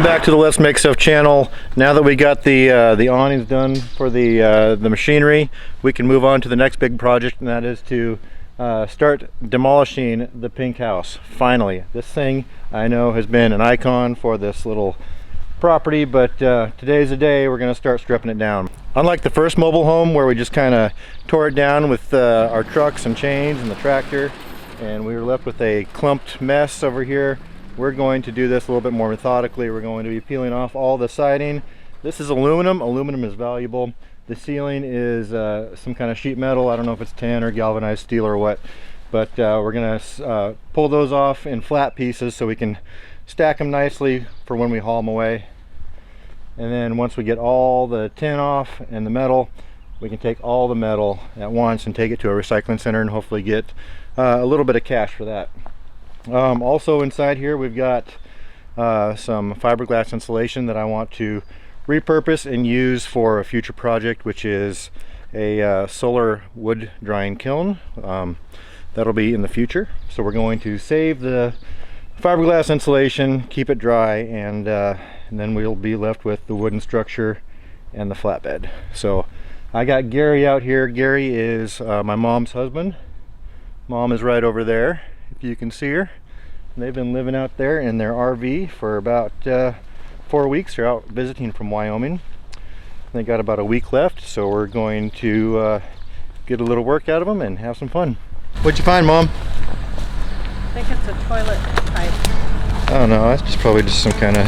Welcome back to the Let's Make Stuff channel. Now that we got the awnings done for the machinery, we can move on to the next big project, and that is to start demolishing the pink house. Finally, this thing I know has been an icon for this little property, but today's the day we're going to start stripping it down. Unlike the first mobile home where we just kind of tore it down with our trucks and chains and the tractor, and we were left with a clumped mess over here, we're going to do this a little bit more methodically. We're going to be peeling off all the siding. This is aluminum. Aluminum is valuable. The ceiling is some kind of sheet metal. I don't know if it's tin or galvanized steel or what, but we're going to pull those off in flat pieces so we can stack them nicely for when we haul them away. And then once we get all the tin off and the metal, we can take all the metal at once and take it to a recycling center and hopefully get a little bit of cash for that. Also inside here we've got some fiberglass insulation that I want to repurpose and use for a future project, which is a solar wood drying kiln. That'll be in the future. So we're going to save the fiberglass insulation, keep it dry, and then we'll be left with the wooden structure and the flatbed. So I got Gary out here. Gary is my mom's husband. Mom is right over there, if you can see her. They've been living out there in their RV for about 4 weeks. They're out visiting from Wyoming. They got about a week left, so we're going to get a little work out of them and have some fun. What'd you find, Mom? I think it's a toilet pipe. I don't know, that's just probably just some kind of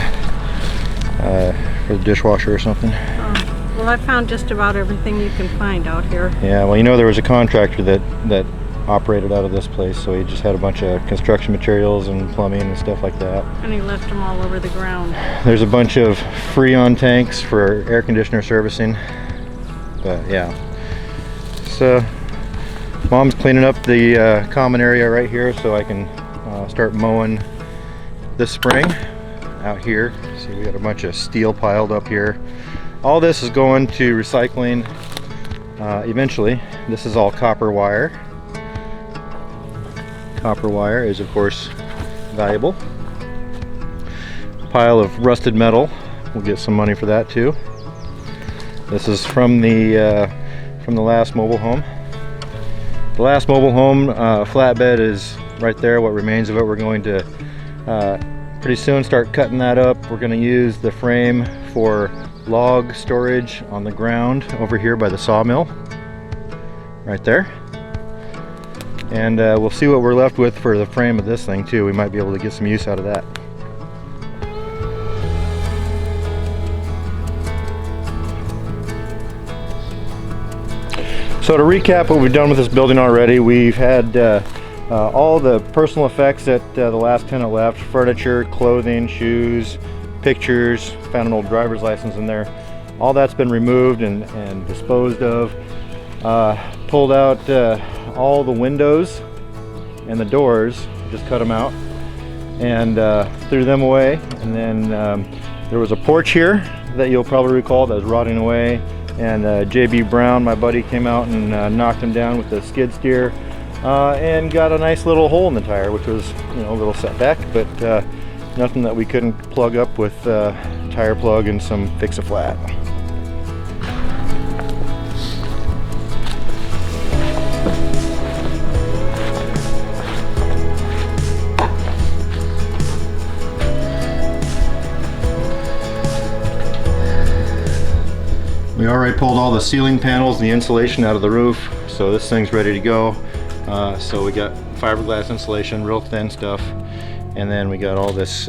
for the dishwasher or something. Oh, well, I found just about everything you can find out here. Yeah, well, you know, there was a contractor that operated out of this place, so he just had a bunch of construction materials and plumbing and stuff like that. And he left them all over the ground. There's a bunch of Freon tanks for air conditioner servicing, but yeah. So Mom's cleaning up the common area right here so I can start mowing this spring out here. See, we got a bunch of steel piled up here. All this is going to recycling eventually. This is all copper wire. Copper wire is, of course, valuable. A pile of rusted metal. We'll get some money for that too. This is from the last mobile home. The last mobile home flatbed is right there. What remains of it, we're going to pretty soon start cutting that up. We're going to use the frame for log storage on the ground over here by the sawmill, right there. And we'll see what we're left with for the frame of this thing too. We might be able to get some use out of that. So to recap what we've done with this building already, we've had all the personal effects that the last tenant left: furniture, clothing, shoes, pictures, found an old driver's license in there. All that's been removed and disposed of. Pulled out all the windows and the doors, just cut them out and threw them away. And then there was a porch here that you'll probably recall that was rotting away, and JB Brown, my buddy, came out and knocked him down with a skid steer and got a nice little hole in the tire, which was, you know, a little setback, but nothing that we couldn't plug up with tire plug and some fix-a-flat. We already pulled all the ceiling panels and the insulation out of the roof, so this thing's ready to go. So we got fiberglass insulation, real thin stuff, and then we got all this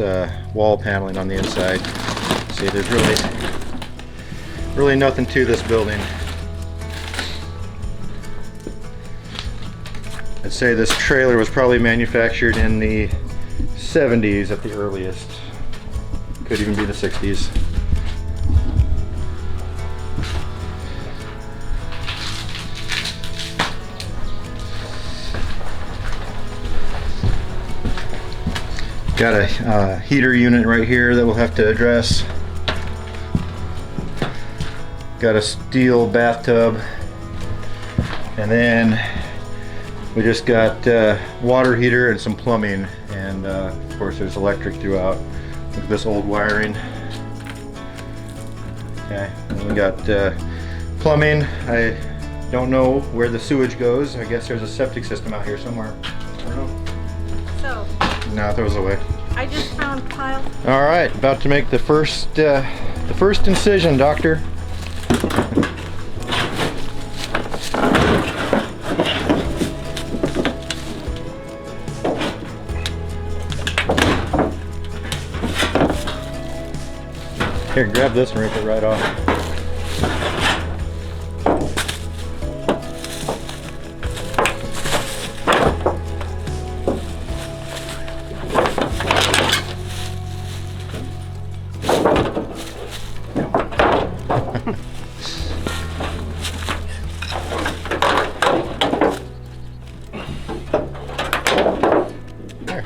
wall paneling on the inside. See, there's really nothing to this building. I'd say this trailer was probably manufactured in the 70s at the earliest. Could even be the 60s. Got a heater unit right here that we'll have to address. Got a steel bathtub, and then we just got water heater and some plumbing, and of course there's electric throughout. Look at this old wiring. Okay, and we got plumbing. I don't know where the sewage goes. I guess there's a septic system out here somewhere. I don't know. So, No, it throws away. I just found piles. All right, about to make the first incision, Doctor. Here, grab this and rip it right off. There.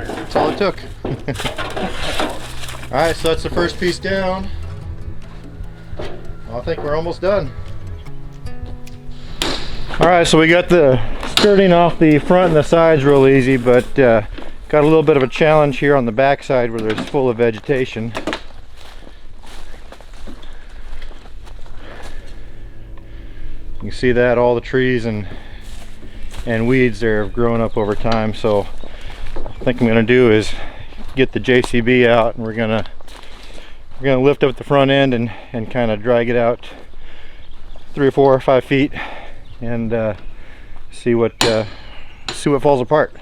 That's all it took. Alright, so that's the first piece down. I think we're almost done. Alright, so we got the skirting off the front and the sides real easy, but got a little bit of a challenge here on the back side where there's full of vegetation. You can see that all the trees and weeds there have grown up over time, so I think I'm going to do is get the JCB out, and we're gonna lift up the front end and kind of drag it out 3 or 4 or 5 feet and see what falls apart.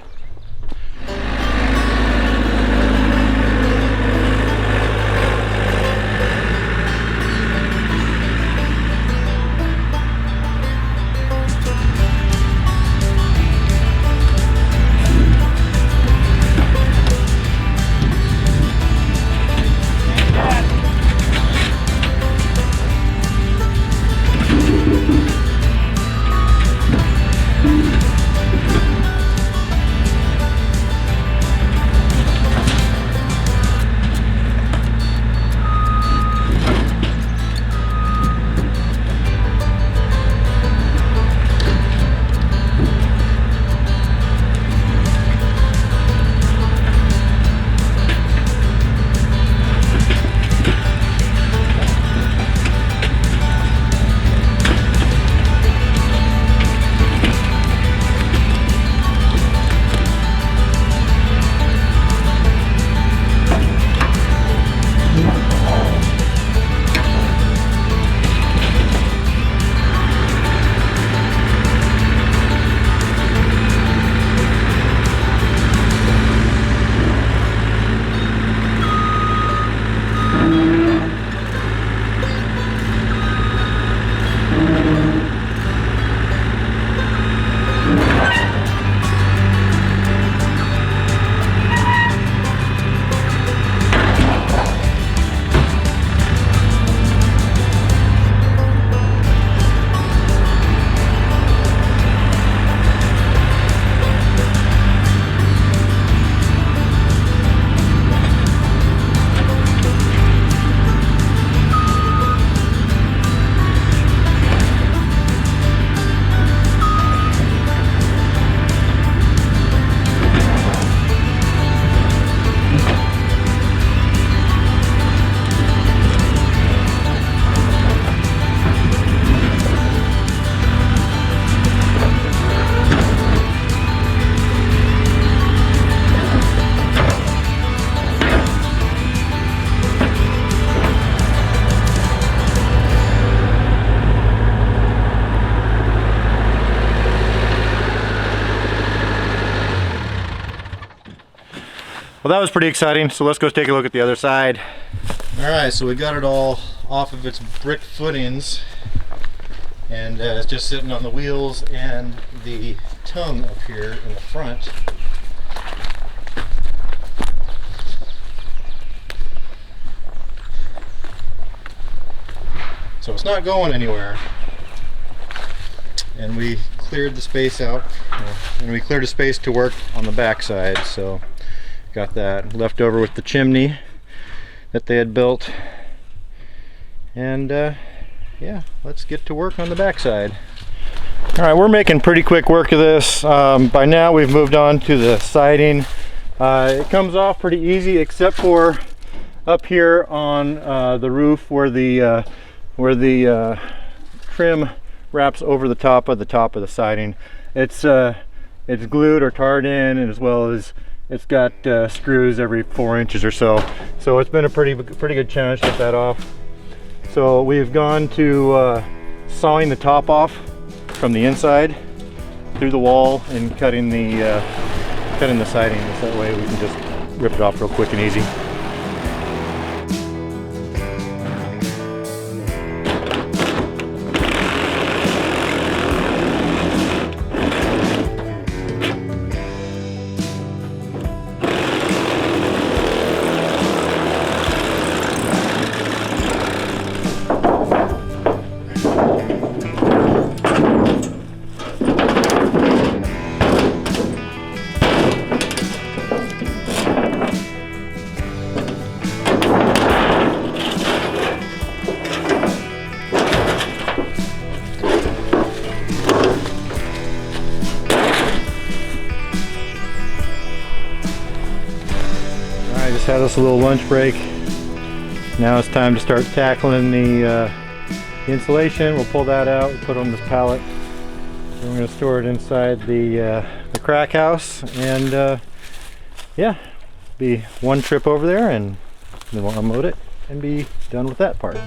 Well, that was pretty exciting, so let's go take a look at the other side. Alright, so we got it all off of its brick footings, and it's just sitting on the wheels and the tongue up here in the front. So it's not going anywhere. And we cleared the space out, and we cleared a space to work on the back side, so got that left over with the chimney that they had built. And yeah, let's get to work on the back side. Alright, we're making pretty quick work of this. By now we've moved on to the siding. It comes off pretty easy except for up here on the roof where the trim wraps over the top of the siding. It's glued or tarred in, and as well as it's got screws every 4 inches or so. So it's been a pretty good challenge to get that off. So we've gone to sawing the top off from the inside through the wall and cutting the siding. So that way we can just rip it off real quick and easy. Had us a little lunch break. Now it's time to start tackling the insulation. We'll pull that out, put it on this pallet. We're going to store it inside the crack house, and yeah, be one trip over there, and then we'll unload it and be done with that part.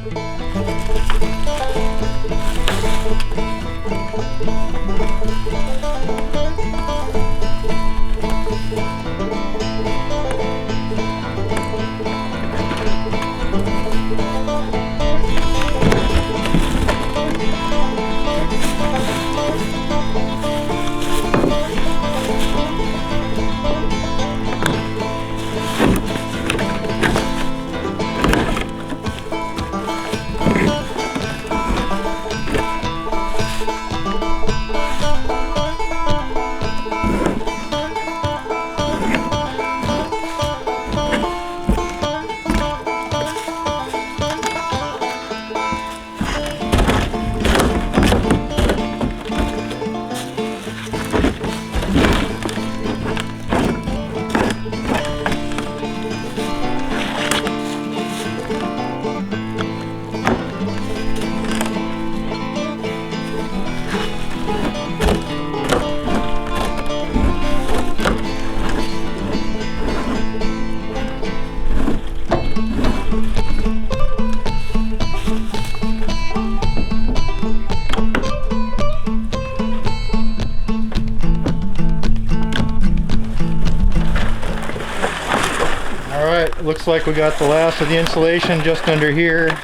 Looks like we got the last of the insulation just under here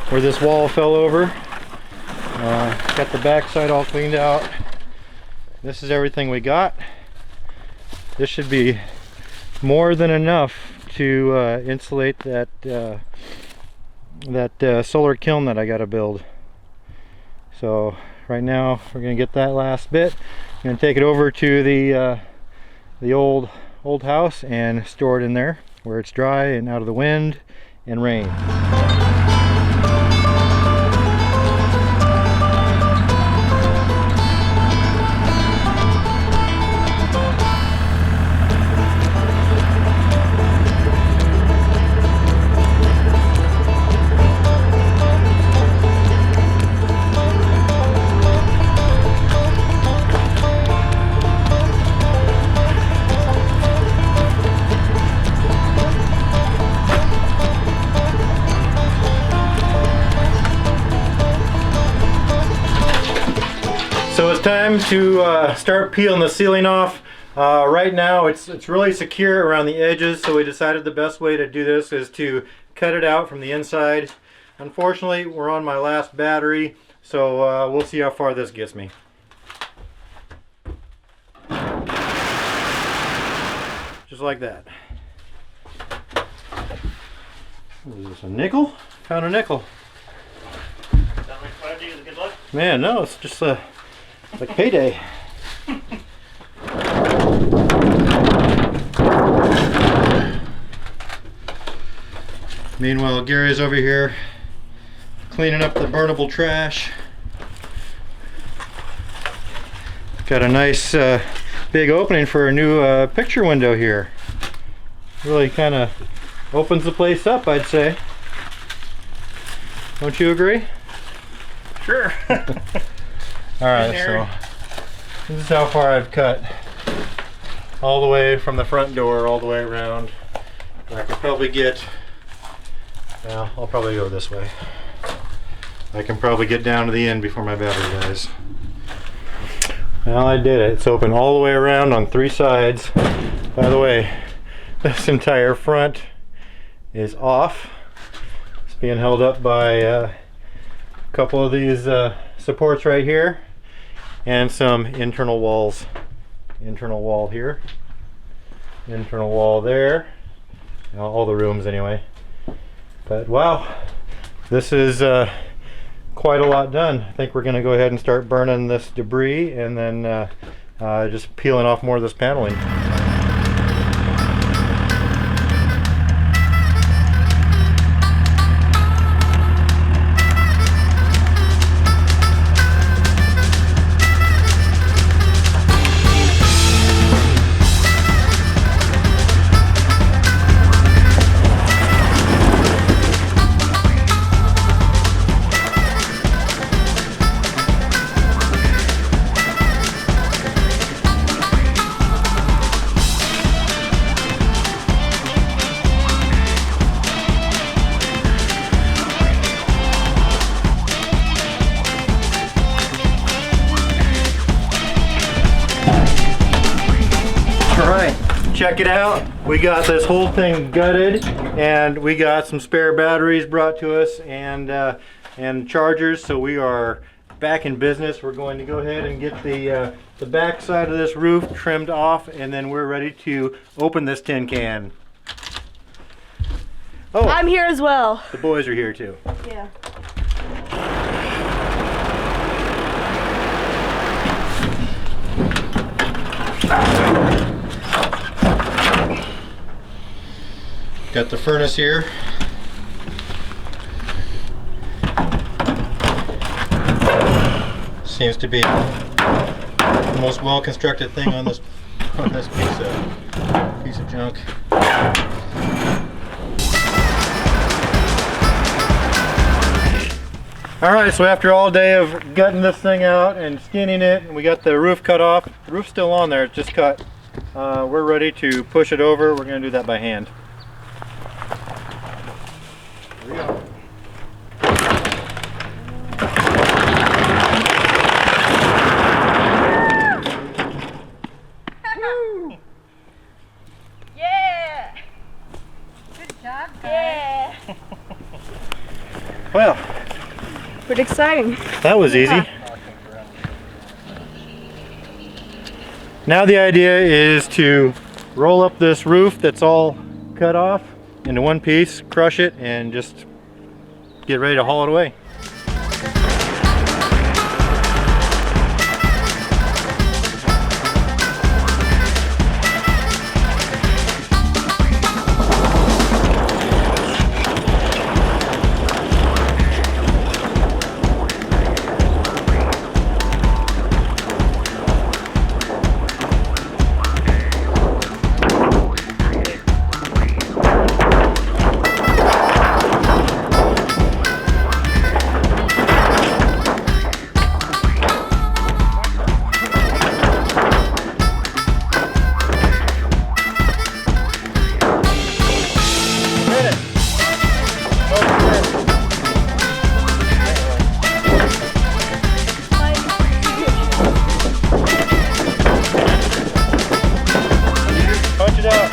where this wall fell over. Got the backside all cleaned out. This is everything we got. This should be more than enough to insulate that solar kiln that I got to build. So right now we're going to get that last bit. I'm going to take it over to the old house and store it in there, where it's dry and out of the wind and rain. So it's time to start peeling the ceiling off. Right now it's really secure around the edges, so we decided the best way to do this is to cut it out from the inside. Unfortunately, we're on my last battery, so we'll see how far this gets me. Just like that. What is this, a nickel? Found a nickel. Sound like 5 days of good luck? Man, no, it's just like payday. Meanwhile, Gary's over here cleaning up the burnable trash. Got a nice big opening for a new picture window here. Really kind of Opens the place up, I'd say. Don't you agree? Sure. Alright, so this is how far I've cut. All the way from the front door, all the way around. I could probably get, well, I'll probably go this way. I can probably get down to the end before my battery dies. Well, I did it. It's open all the way around on 3 sides. By the way, this entire front is off. It's being held up by a couple of these supports right here and some internal walls. Internal wall here, internal wall there, all the rooms anyway. But wow, this is quite a lot done. I think we're going to go ahead and start burning this debris and then just peeling off more of this paneling. Check it out. We got this whole thing gutted, and we got some spare batteries brought to us and chargers. So we are back in business. We're going to go ahead and get the back side of this roof trimmed off, and then we're ready to open this tin can. Oh, I'm here as well. The boys are here too. Yeah. Got the furnace here. Seems to be the most well-constructed thing on this piece of junk. All right, so after all day of gutting this thing out and skinning it, and we got the roof cut off. The roof's still on there; it's just cut. We're ready to push it over. We're going to do that by hand. Here we go. Yeah! Good job, guys. Yeah. Well, Pretty exciting. that was easy. Now the idea is to roll up this roof that's all cut off into one piece, crush it, and just get ready to haul it away. Punch it out.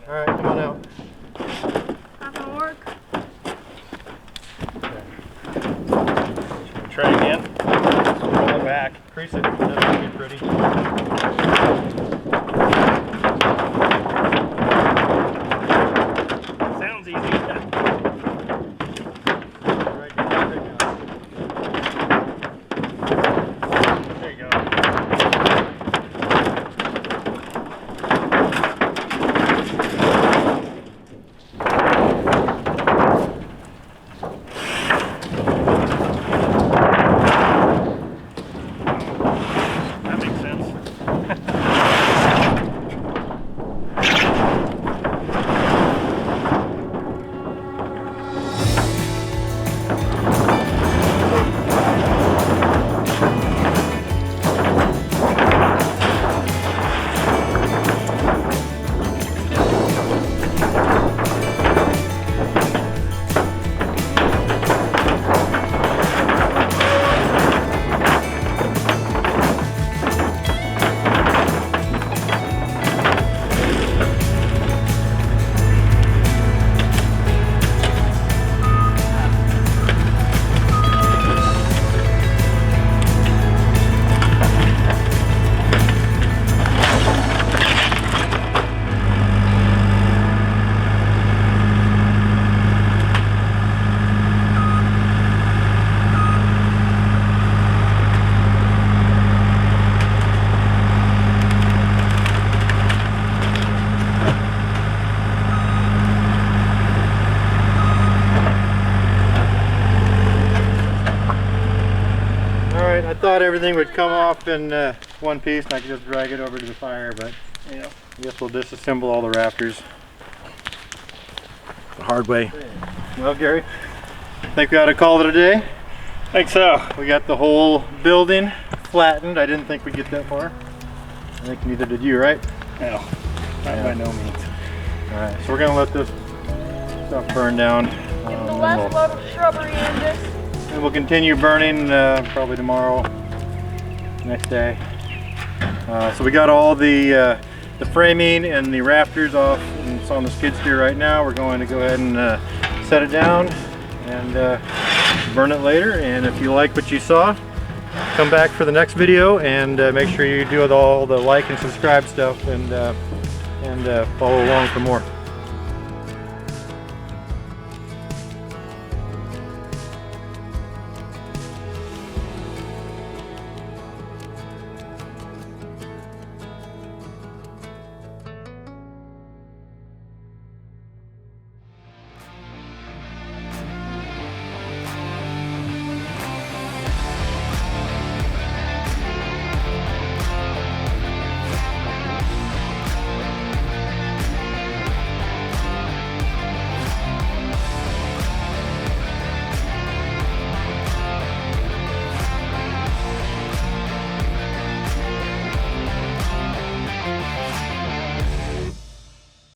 All right, come on out. Not gonna work. Try again. Roll it back. Crease it. That'll be pretty. Sounds easy. All right, get that thing out. Alright, I thought everything would come off in one piece and I could just drag it over to the fire, but Yeah. I guess we'll disassemble all the rafters the hard way. Well, Gary, I think we ought to call it a day. Think so. We got the whole building flattened. I didn't think we'd get that far. I think neither did you, right? No, not by no means. Alright, so we're gonna let this stuff burn down. The and last load of shrubbery in this. we'll continue burning probably tomorrow, next day. So we got all the framing and the rafters off, and it's on the skid steer right now. We're going to go ahead and set it down and burn it later. And if you like what you saw, come back for the next video and make sure you do all the like and subscribe stuff and follow along for more.